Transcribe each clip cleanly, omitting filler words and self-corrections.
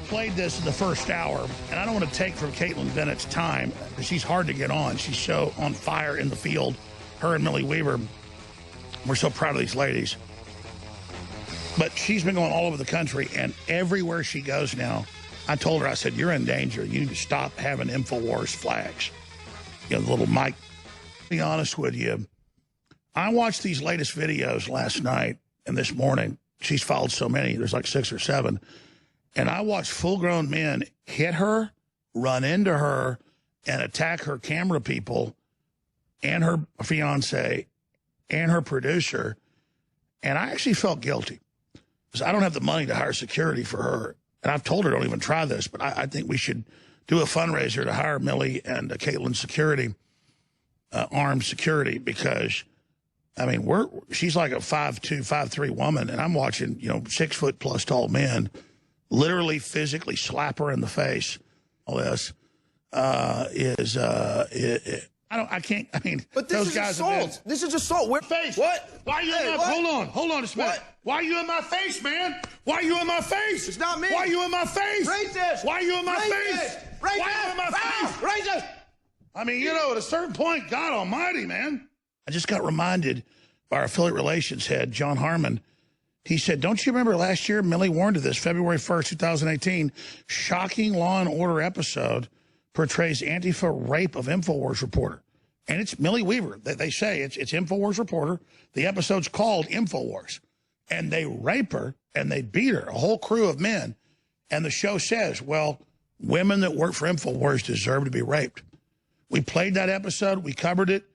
played this in the first hour, and I don't want to take from Caitlin Bennett's time, because she's hard to get on. She's so on fire in the field. Her and Millie Weaver, we're so proud of these ladies. But she's been going all over the country, and everywhere she goes now, I told her, I said, you're in danger. You need to stop having InfoWars flags. You know, the little mic. To be honest with you, I watched these latest videos last night and this morning. She's followed so many. There's like 6 or 7. And I watched full-grown men hit her, run into her, and attack her camera people and her fiancé and her producer. And I actually felt guilty, because I don't have the money to hire security for her. And I've told her, don't even try this, but I think we should do a fundraiser to hire Millie and Caitlin security, armed security, because, I mean, she's like a 5'2", 5'3" woman, and I'm watching, 6 foot plus tall men literally physically slap her in the face. All this I can't. I mean, but this is assault. This is assault. Where face? What? Why are you in my? Hold on a minute. Why are you in my face, man? Why are you in my face? It's not me. Why are you in my face? Racist. Why are you in my face? Racist. Why are you in my face? Racist. I mean, at a certain point, God Almighty, man. I just got reminded by our affiliate relations head, John Harmon. He said, don't you remember last year, Millie warned of this, February 1st, 2018, shocking Law and Order episode portrays Antifa rape of InfoWars reporter. And it's Millie Weaver. They say it's InfoWars reporter. The episode's called InfoWars. And they rape her and they beat her, a whole crew of men. And the show says, well, women that work for InfoWars deserve to be raped. We played that episode. We covered it.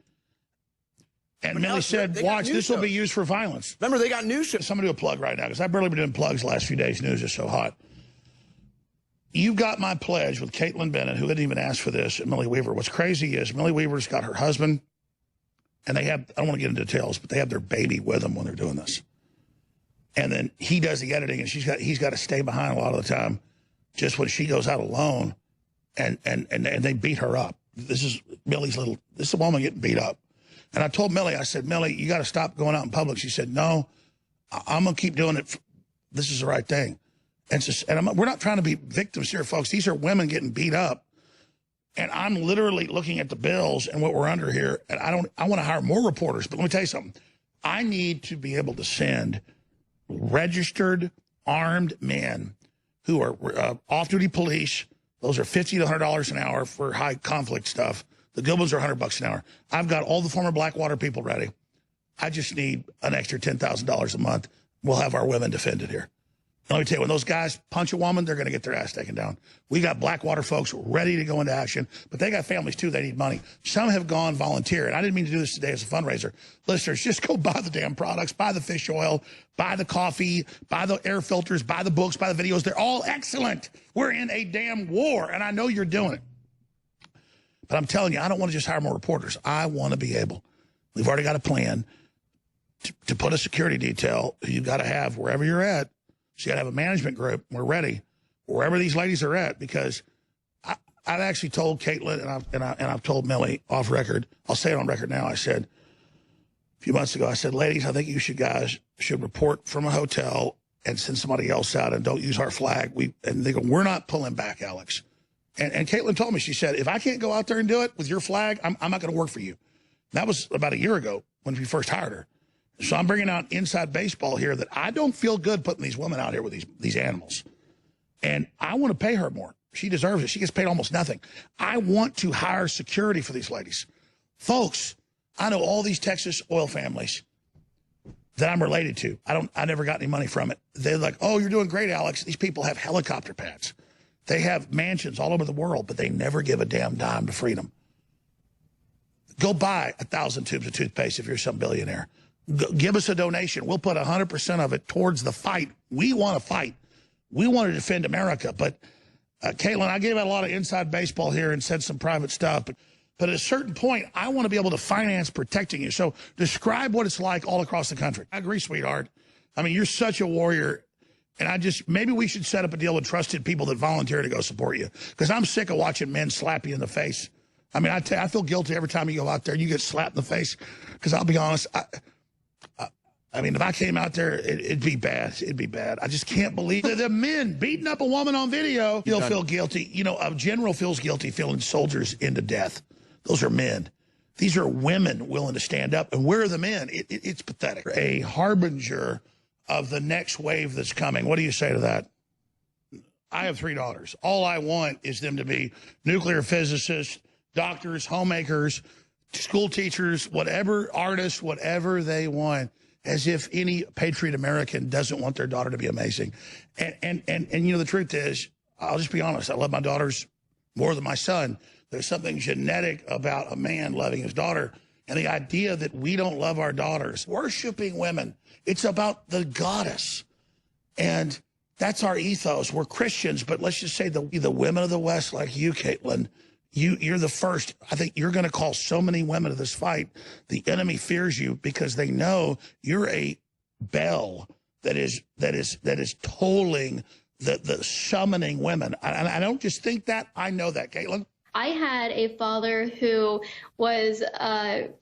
And Millie said, watch, this will be used for violence. Remember, they got news shows. Somebody do a plug right now, because I've barely been doing plugs the last few days. News is so hot. You got my pledge with Caitlin Bennett, who didn't even ask for this, and Millie Weaver. What's crazy is Millie Weaver's got her husband, and they have, I don't want to get into details, but they have their baby with them when they're doing this. And then he does the editing, and he's got to stay behind a lot of the time, just when she goes out alone, and they beat her up. This is a woman getting beat up. And I told Millie, I said, Millie, you got to stop going out in public. She said, no, I'm going to keep doing it. This is the right thing. We're not trying to be victims here, folks. These are women getting beat up. And I'm literally looking at the bills and what we're under here. And I want to hire more reporters. But let me tell you something. I need to be able to send registered armed men who are off-duty police. Those are $50 to $100 an hour for high conflict stuff. The good ones are $100 an hour. I've got all the former Blackwater people ready. I just need an extra $10,000 a month. We'll have our women defended here. And let me tell you, when those guys punch a woman, they're going to get their ass taken down. We got Blackwater folks ready to go into action, but they got families too. They need money. Some have gone volunteer, and I didn't mean to do this today as a fundraiser. Listeners, just go buy the damn products, buy the fish oil, buy the coffee, buy the air filters, buy the books, buy the videos. They're all excellent. We're in a damn war, and I know you're doing it. But I'm telling you, I don't want to just hire more reporters. I want to be able. We've already got a plan to put a security detail you've got to have wherever you're at. So you got to have a management group. We're ready wherever these ladies are at, because I've actually told Caitlin and I've told Millie off record. I'll say it on record now. I said a few months ago, I said, ladies, I think you guys should report from a hotel and send somebody else out and don't use our flag. And they go, we're not pulling back, Alex. And Caitlin told me, she said, if I can't go out there and do it with your flag, I'm not going to work for you. That was about a year ago when we first hired her. So I'm bringing out inside baseball here that I don't feel good putting these women out here with these animals. And I want to pay her more. She deserves it. She gets paid almost nothing. I want to hire security for these ladies. Folks, I know all these Texas oil families that I'm related to. I never got any money from it. They're like, oh, you're doing great, Alex. These people have helicopter pads. They have mansions all over the world, but they never give a damn dime to freedom. Go buy 1,000 tubes of toothpaste if you're some billionaire. Give us a donation. We'll put 100% of it towards the fight. We want to fight. We want to defend America. But, Caitlin, I gave out a lot of inside baseball here and said some private stuff. But at a certain point, I want to be able to finance protecting you. So describe what it's like all across the country. I agree, sweetheart. I mean, you're such a warrior. And maybe we should set up a deal with trusted people that volunteer to go support you. Because I'm sick of watching men slap you in the face. I mean, I feel guilty every time you go out there and you get slapped in the face. Because I'll be honest, I mean, if I came out there, it'd be bad. It'd be bad. I just can't believe the men beating up a woman on video. You'll feel guilty. You know, a general feels guilty feeling soldiers into death. Those are men. These are women willing to stand up. And where are the men? It's pathetic. A harbinger of the next wave that's coming. What do you say to that? I have 3 daughters. All I want is them to be nuclear physicists, doctors, homemakers, school teachers, whatever, artists, whatever they want, as if any patriot American doesn't want their daughter to be amazing. And you know, the truth is, I'll just be honest, I love my daughters more than my son. There's something genetic about a man loving his daughter, and the idea that we don't love our daughters, worshiping women. It's about the goddess. And that's our ethos. We're Christians, but let's just say the women of the West, like you, Caitlin, you're the first. I think you're going to call so many women to this fight. The enemy fears you because they know you're a bell that is tolling the summoning women. I don't just think that. I know that, Caitlin. I had a father who was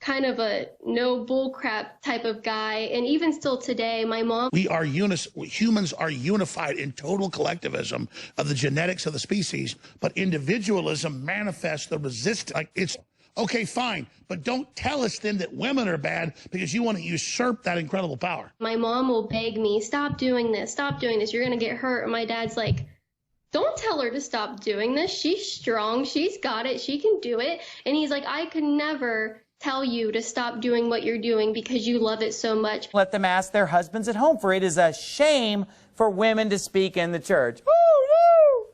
kind of a no bullcrap type of guy, and even still today, my mom. Humans are unified in total collectivism of the genetics of the species, but individualism manifests the resistance. Like, it's okay, fine, but don't tell us then that women are bad because you want to usurp that incredible power. My mom will beg me, stop doing this, you're going to get hurt. And my dad's like, don't tell her to stop doing this. She's strong. She's got it. She can do it. And he's like, I could never tell you to stop doing what you're doing because you love it so much. Let them ask their husbands at home, for it is a shame for women to speak in the church. Woo, woo.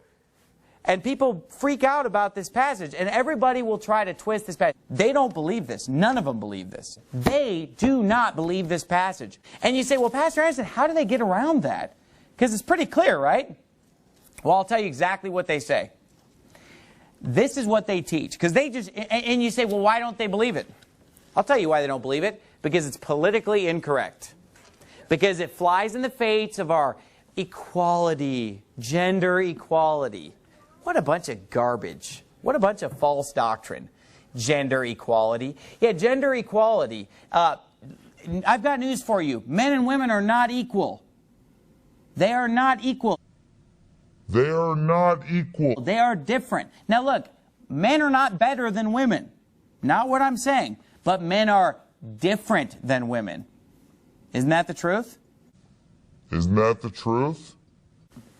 And people freak out about this passage, and everybody will try to twist this passage. They don't believe this. None of them believe this. They do not believe this passage. And you say, well, Pastor Anderson, how do they get around that? Because it's pretty clear, right? Well, I'll tell you exactly what they say. This is what they teach. Because they just, and you say, well, why don't they believe it? I'll tell you why they don't believe it. Because it's politically incorrect. Because it flies in the face of our equality, gender equality. What a bunch of garbage. What a bunch of false doctrine. Gender equality. Yeah, gender equality. I've got news for you. Men and women are not equal. They are not equal. They are not equal. They are different. Now look, men are not better than women. Not what I'm saying. But men are different than women. Isn't that the truth? Isn't that the truth?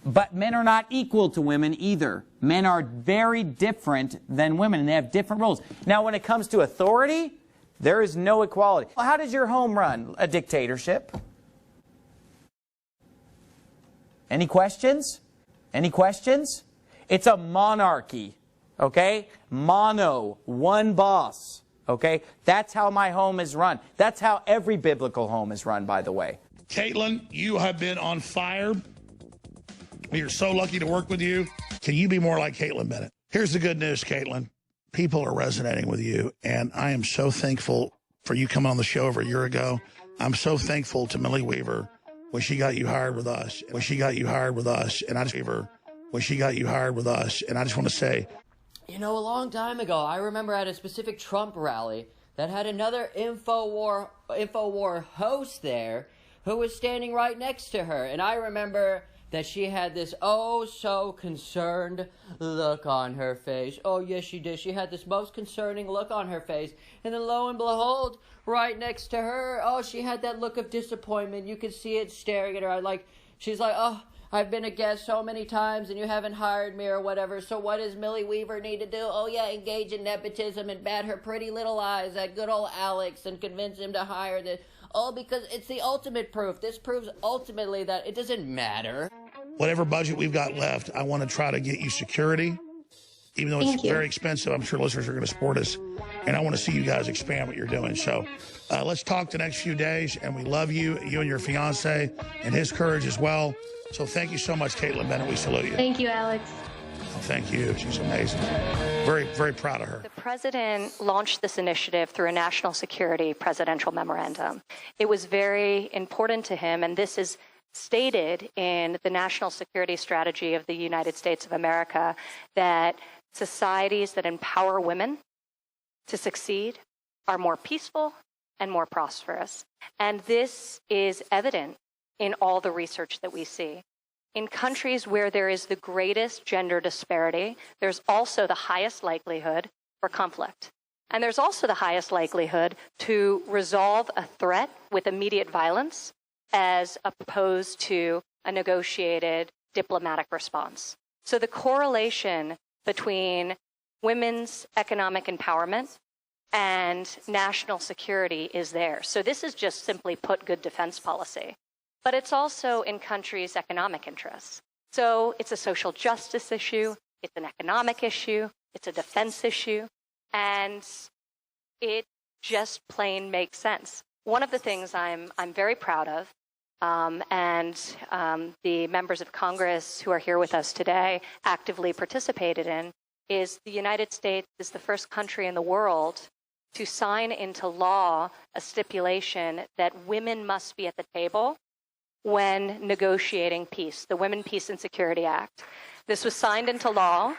But men are not equal to women either. Men are very different than women, and they have different roles. Now when it comes to authority, there is no equality. Well, how does your home run? A dictatorship. Any questions? Any questions? It's a monarchy, okay? Mono, one boss, okay? That's how my home is run. That's how every biblical home is run, by the way. Caitlin, you have been on fire. We are so lucky to work with you. Can you be more like Caitlin Bennett? Here's the good news, Caitlin. People are resonating with you, and I am so thankful for you coming on the show over a year ago. I'm so thankful to Millie Weaver when she got you hired with us, and I just want to say, you know, a long time ago, I remember at a specific Trump rally that had another InfoWar host there who was standing right next to her, and I remember that she had this oh so concerned look on her face. Oh yes, she did. She had this most concerning look on her face, and then lo and behold, right next to her, oh, she had that look of disappointment. You could see it staring at her. She's like, oh, I've been a guest so many times and you haven't hired me or whatever. So what does Millie Weaver need to do? Oh yeah, engage in nepotism and bat her pretty little eyes at good old Alex and convince him to hire this. Oh, because it's the ultimate proof. This proves ultimately that it doesn't matter. Whatever budget we've got left, I want to try to get you security. Even though it's very expensive, I'm sure listeners are going to support us. And I want to see you guys expand what you're doing. So let's talk the next few days. And we love you, you and your fiance, and his courage as well. So thank you so much, Caitlin Bennett. We salute you. Thank you, Alex. Thank you. She's amazing. Very, very proud of her. The president launched this initiative through a national security presidential memorandum. It was very important to him, and this is stated in the national security strategy of the United States of America, that societies that empower women to succeed are more peaceful and more prosperous. And this is evident in all the research that we see. In countries where there is the greatest gender disparity, there's also the highest likelihood for conflict. And there's also the highest likelihood to resolve a threat with immediate violence as opposed to a negotiated diplomatic response. So the correlation between women's economic empowerment and national security is there. So this is just simply put good defense policy. But it's also in countries' economic interests. So it's a social justice issue, it's an economic issue, it's a defense issue, and it just plain makes sense. One of the things I'm very proud of, and the members of Congress who are here with us today actively participated in, is the United States is the first country in the world to sign into law a stipulation that women must be at the table when negotiating peace, the Women, Peace, and Security Act. This was signed into law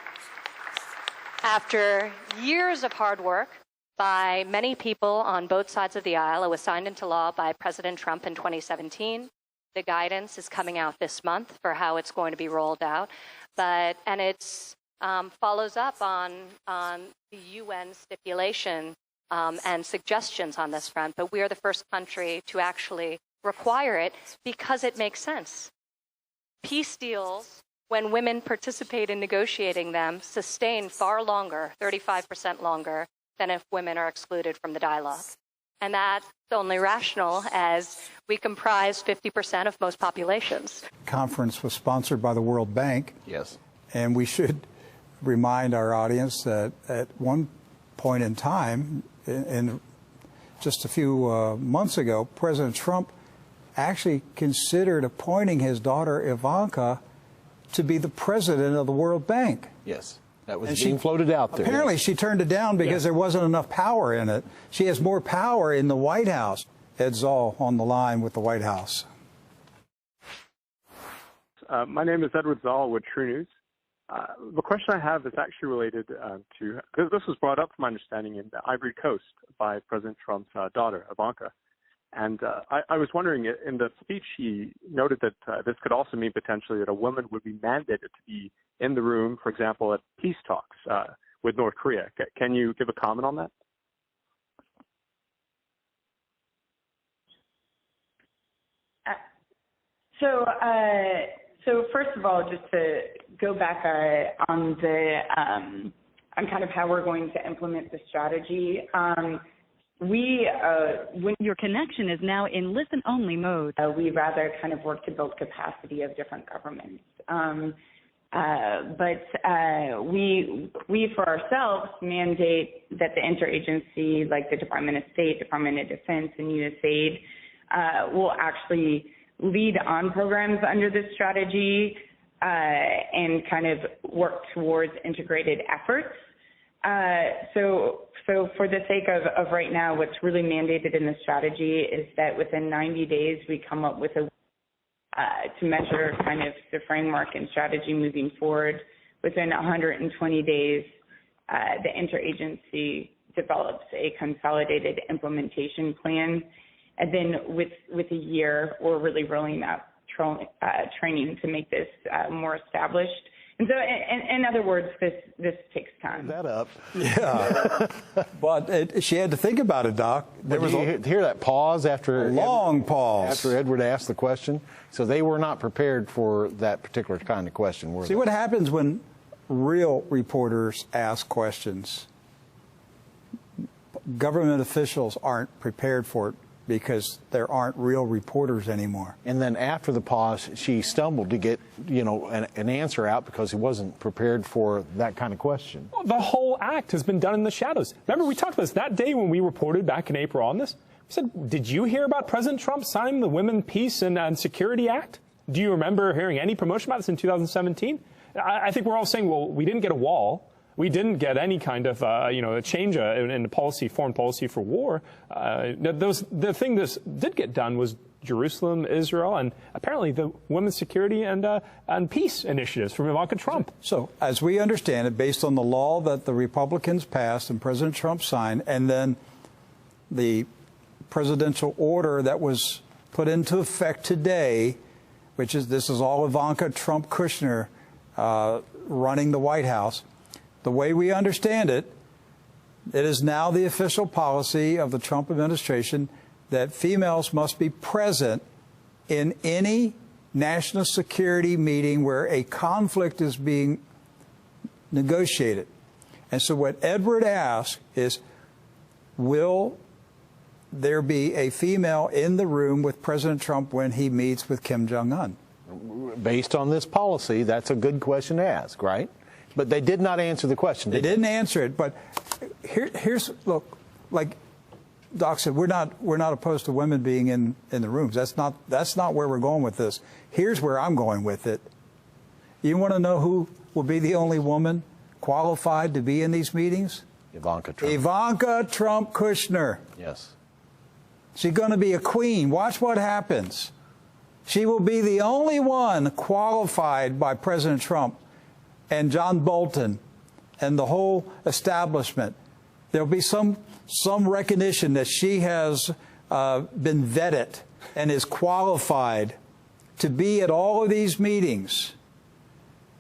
after years of hard work by many people on both sides of the aisle. It was signed into law by President Trump in 2017. The guidance is coming out this month for how it's going to be rolled out. And it's follows up on the UN stipulation and suggestions on this front. But we are the first country to actually require it because it makes sense. Peace deals, when women participate in negotiating them, sustain far longer, 35% longer, than if women are excluded from the dialogue. And that's only rational as we comprise 50% of most populations. Conference was sponsored by the World Bank. Yes. And we should remind our audience that at one point in time, in just a few months ago, President Trump actually considered appointing his daughter Ivanka to be the president of the World Bank. Yes, that was being floated out there. Apparently she turned it down because there wasn't enough power in it. She has more power in the White House. Ed Zoll on the line with the White House. My name is Edward Zoll with True News. The question I have is actually related to, because this was brought up, from my understanding, in the Ivory Coast by President Trump's daughter, Ivanka. And I was wondering, in the speech, he noted that this could also mean potentially that a woman would be mandated to be in the room, for example, at peace talks with North Korea. Can you give a comment on that? So first of all, just to go back on kind of how we're going to implement the strategy. When your connection is now in listen-only mode, we rather kind of work to build capacity of different governments. But we for ourselves mandate that the interagency, like the Department of State, Department of Defense, and USAID, will actually lead on programs under this strategy and kind of work towards integrated efforts. So for the sake of right now, what's really mandated in the strategy is that within 90 days, we come up with to measure kind of the framework and strategy moving forward. Within 120 days, the interagency develops a consolidated implementation plan. And then with a year, we're really rolling out training to make this more established. And so, in other words, this takes time. That up. Yeah. But she had to think about it, Doc. There was hear that pause after a long pause after Edward asked the question. So they were not prepared for that particular kind of question, were they? See what happens when real reporters ask questions. Government officials aren't prepared for it because there aren't real reporters anymore. And then after the pause, she stumbled to get, an answer out because he wasn't prepared for that kind of question. Well, the whole act has been done in the shadows. Remember, we talked about this that day when we reported back in April on this. We said, did you hear about President Trump signing the Women, Peace, and Security Act? Do you remember hearing any promotion about this in 2017? I think we're all saying, well, we didn't get a wall. We didn't get any kind of, a change in the policy, foreign policy for war. The thing this did get done was Jerusalem, Israel, and apparently the women's security and peace initiatives from Ivanka Trump. So, as we understand it, based on the law that the Republicans passed and President Trump signed, and then the presidential order that was put into effect today, this is all Ivanka Trump Kushner running the White House. The way we understand it, it is now the official policy of the Trump administration that females must be present in any national security meeting where a conflict is being negotiated. And so what Edward asked is, will there be a female in the room with President Trump when he meets with Kim Jong-un? Based on this policy, that's a good question to ask, right? But they did not answer the question. They didn't answer it, but here's, look, like Doc said, we're not opposed to women being in the rooms. That's not where we're going with this. Here's where I'm going with it. You want to know who will be the only woman qualified to be in these meetings? Ivanka Trump. Ivanka Trump Kushner. Yes. She's going to be a queen. Watch what happens. She will be the only one qualified by President Trump and John Bolton and the whole establishment. There'll be some recognition that she has been vetted and is qualified to be at all of these meetings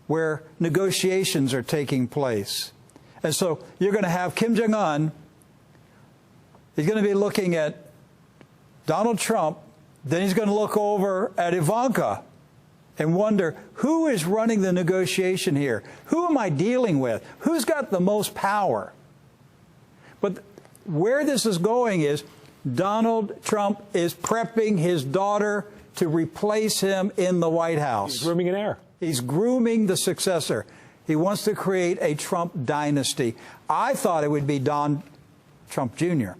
where negotiations are taking place. And so you're going to have Kim Jong-un. He's going to be looking at Donald Trump. Then he's going to look over at Ivanka and wonder, who is running the negotiation here? Who am I dealing with? Who's got the most power? But where this is going is Donald Trump is prepping his daughter to replace him in the White House. He's grooming an heir. He's grooming the successor. He wants to create a Trump dynasty. I thought it would be Don Trump Jr.,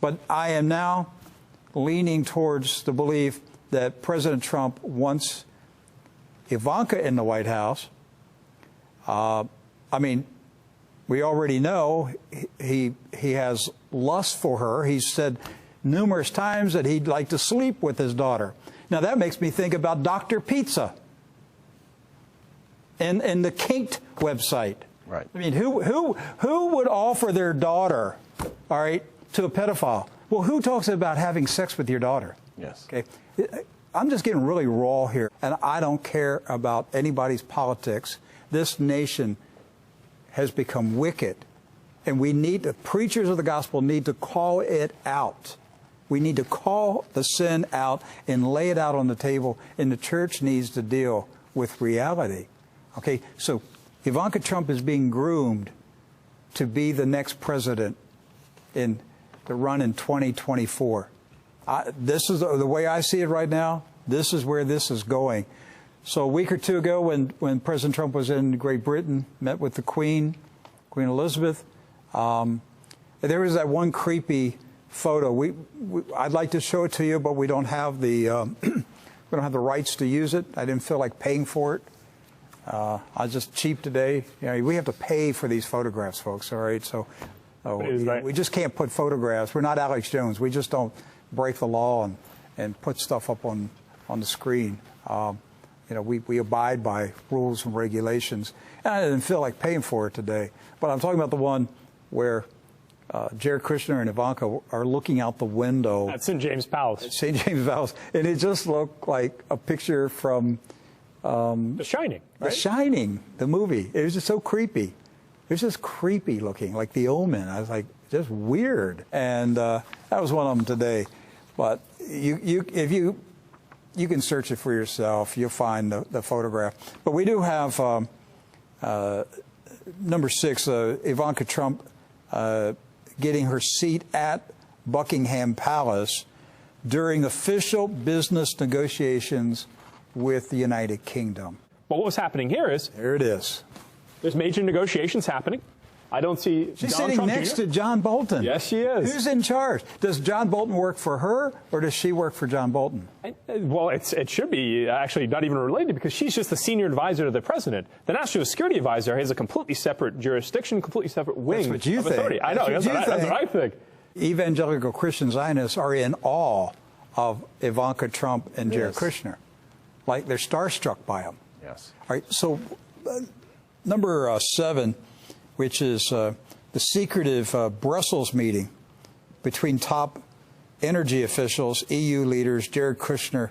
but I am now leaning towards the belief that President Trump wants Ivanka in the White House. I mean, we already know he has lust for her. He's said numerous times that he'd like to sleep with his daughter. Now, that makes me think about Dr. Pizza and the Kinked website. Right. I mean, who would offer their daughter, all right, to a pedophile? Well, who talks about having sex with your daughter? Yes. Okay. I'm just getting really raw here, and I don't care about anybody's politics. This nation has become wicked, and the preachers of the gospel need to call it out. We need to call the sin out and lay it out on the table, and the church needs to deal with reality. Okay, so Ivanka Trump is being groomed to be the next president to run in 2024. This is the way I see it right now. This is where this is going. So a week or two ago, when President Trump was in Great Britain, met with the Queen Elizabeth, there was that one creepy photo. I'd like to show it to you, but we don't have the we don't have the rights to use it. I didn't feel like paying for it. I was just cheap today. You know, we have to pay for these photographs, folks. All right, so we just can't put photographs. We're not Alex Jones. We just don't break the law and put stuff up on the screen. You know, we abide by rules and regulations. And I didn't feel like paying for it today. But I'm talking about the one where Jared Kushner and Ivanka are looking out the window. At St. James Palace. At St. James Palace. And it just looked like a picture from The Shining, right? The Shining, the movie. It was just so creepy. It was just creepy looking, like The Omen. I was like, just weird. And that was one of them today. But if you can search it for yourself, you'll find the photograph. But we do have number 6, Ivanka Trump getting her seat at Buckingham Palace during official business negotiations with the United Kingdom. But what was happening here is... There it is. There's major negotiations happening. I don't see She's Donald sitting Trump next Jr. to John Bolton. Yes, she is. Who's in charge? Does John Bolton work for her, or does she work for John Bolton? Well, it should be actually not even related, because she's just the senior advisor to the president. The national security advisor has a completely separate jurisdiction, completely separate wing That's what you of think. authority. I know. That's what I think. Evangelical Christian Zionists are in awe of Ivanka Trump and Jared Kushner. Like, they're starstruck by him. Yes. All right, so number 7, which is the secretive Brussels meeting between top energy officials, EU leaders, Jared Kushner,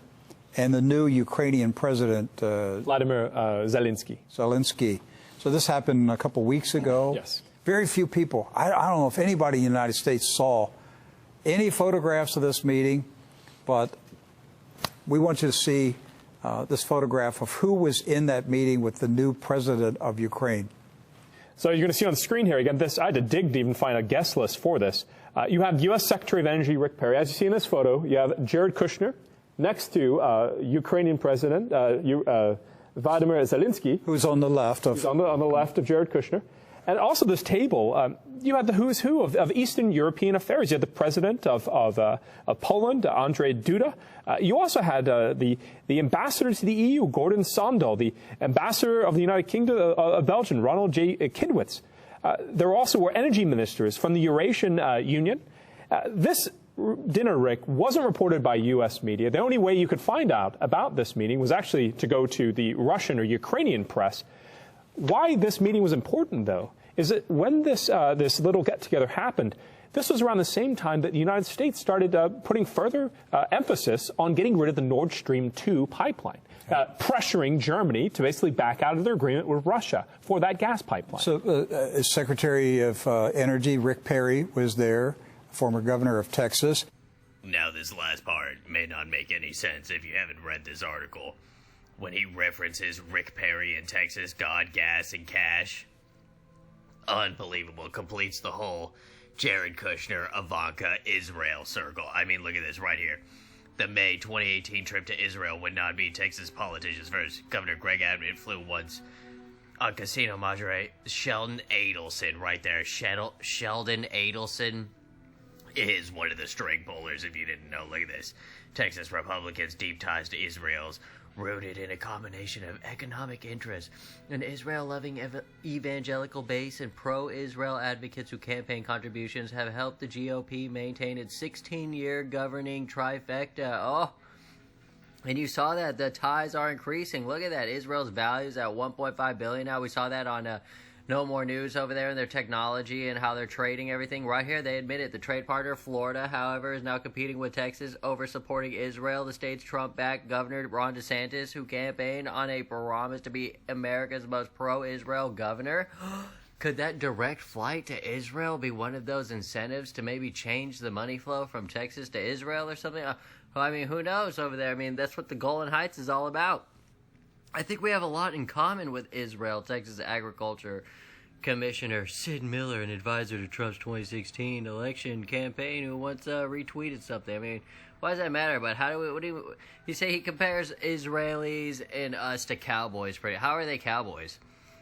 and the new Ukrainian president, Vladimir Zelensky. So this happened a couple weeks ago. Yes. Very few people. I don't know if anybody in the United States saw any photographs of this meeting, but we want you to see this photograph of who was in that meeting with the new president of Ukraine. So you're going to see on the screen here, again, I had to dig to even find a guest list for this. You have U.S. Secretary of Energy Rick Perry. As you see in this photo, you have Jared Kushner next to Ukrainian President Vladimir Zelensky. Who's on the left of... Who's on the left of Jared Kushner. And also this table, you had the who's who of Eastern European affairs. You had the president of Poland, Andrzej Duda. You also had the ambassador to the EU, Gordon Sondal, the ambassador of the United Kingdom of Belgium, Ronald J. Kidwitz. There also were energy ministers from the Eurasian Union. This dinner, Rick, wasn't reported by U.S. media. The only way you could find out about this meeting was actually to go to the Russian or Ukrainian press. Why this meeting was important, though, is that when this little get-together happened, this was around the same time that the United States started putting further emphasis on getting rid of the Nord Stream 2 pipeline, pressuring Germany to basically back out of their agreement with Russia for that gas pipeline. So Secretary of Energy Rick Perry was there, former governor of Texas. Now, this last part may not make any sense if you haven't read this article. When he references Rick Perry in Texas, God, gas, and cash. Unbelievable. Completes the whole Jared Kushner, Ivanka, Israel circle. I mean, look at this right here. The May 2018 trip to Israel would not be Texas politicians first. Governor Greg Abbott flew once on Casino Majore. Sheldon Adelson right there. Sheldon Adelson is one of the string pullers, if you didn't know. Look at this. Texas Republicans' deep ties to Israel's rooted in a combination of economic interests, an Israel-loving evangelical base, and pro-Israel advocates whose campaign contributions have helped the GOP maintain its 16-year governing trifecta. Oh, and you saw that the ties are increasing. Look at that. Israel's values at $1.5 billion now. We saw that on No More News over there and their technology and how they're trading everything. Right here, they admit it. The trade partner, Florida, however, is now competing with Texas over supporting Israel. The state's Trump-backed Governor Ron DeSantis, who campaigned on a promise to be America's most pro-Israel governor. Could that direct flight to Israel be one of those incentives to maybe change the money flow from Texas to Israel or something? I mean, who knows over there? I mean, that's what the Golan Heights is all about. I think we have a lot in common with Israel. Texas Agriculture Commissioner Sid Miller, an advisor to Trump's 2016 election campaign, who once retweeted something. I mean, why does that matter? But you say he compares Israelis and us to cowboys. How are they cowboys?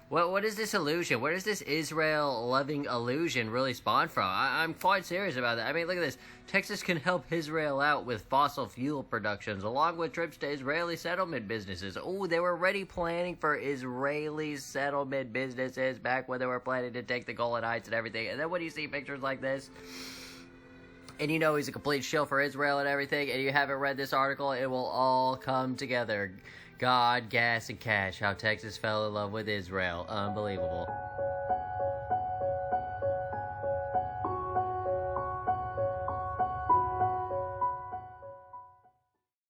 What is this illusion? Where does this Israel-loving illusion really spawn from? I'm quite serious about that. I mean, look at this. Texas can help Israel out with fossil fuel productions, along with trips to Israeli settlement businesses. Oh, they were already planning for Israeli settlement businesses back when they were planning to take the Golan Heights and everything. And then when you see pictures like this, and you know he's a complete shill for Israel and everything, and you haven't read this article, it will all come together. God, gas, and cash, how Texas fell in love with Israel. Unbelievable.